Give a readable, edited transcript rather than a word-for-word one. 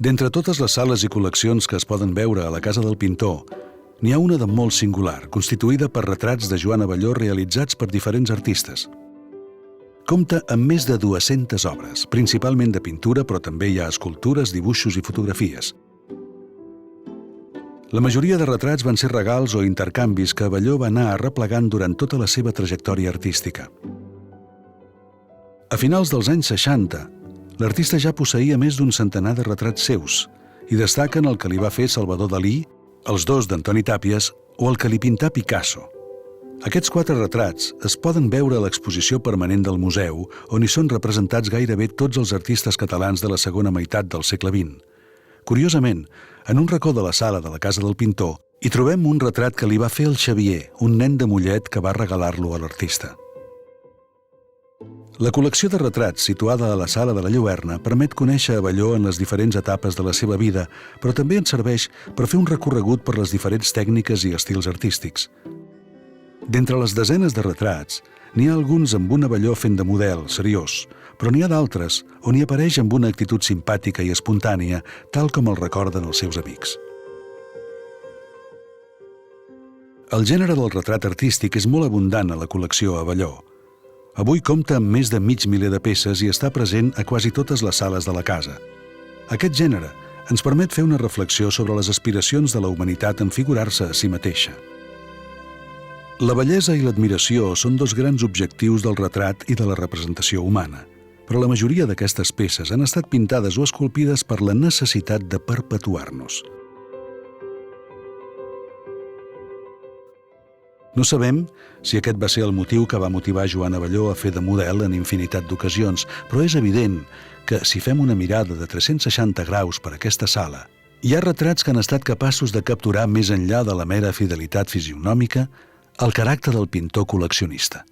D'entre totes les sales i col·leccions que es poden veure a la casa del pintor, n'hi ha una de molt singular, constituïda per retrats de Joan Abelló realitzats per diferents artistes. Compta amb més de 200 obres, principalment de pintura, però també hi ha escultures, dibuixos i fotografies. La majoria de retrats van ser regals o intercanvis que Abelló va anar arreplegant durant tota la seva trajectòria artística. A finals dels anys 60, l'artista ja posseïa més d'un centenar de retrats seus i destaquen el que li va fer Salvador Dalí, els dos d'Antoni Tàpies o el que li pintà Picasso. Aquests 4 retrats es poden veure a l'exposició permanent del museu, on hi són representats gairebé tots els artistes catalans de la segona meitat del segle XX. Curiosament, en un racó de la sala de la casa del pintor, hi trobem un retrat que li va fer el Xavier, un nen de Mollet que va regalar-lo a l'artista. La col·lecció de retrats situada a la sala de la Lluerna permet conèixer Abelló en les diferents etapes de la seva vida, però també ens serveix per fer un recorregut per les diferents tècniques i estils artístics. D'entre les desenes de retrats, n'hi ha alguns amb un Abelló fent de model, seriós, però n'hi ha d'altres on hi apareix amb una actitud simpàtica i espontània, tal com el recorden els seus amics. El gènere del retrat artístic és molt abundant a la col·lecció Abelló. Avui compta amb més de mig miler de peces i està present a quasi totes les sales de la casa. Aquest gènere ens permet fer una reflexió sobre les aspiracions de la humanitat en figurar-se a si mateixa. La bellesa i l'admiració són dos grans objectius del retrat i de la representació humana, però la majoria d'aquestes peces han estat pintades o esculpides per la necessitat de perpetuar-nos. No sabem si aquest va ser el motiu que va motivar Joan Abelló a fer de model en infinitat d'ocasions, però és evident que, si fem una mirada de 360 graus per aquesta sala, hi ha retrats que han estat capaços de capturar més enllà de la mera fidelitat fisionòmica el caràcter del pintor col·leccionista.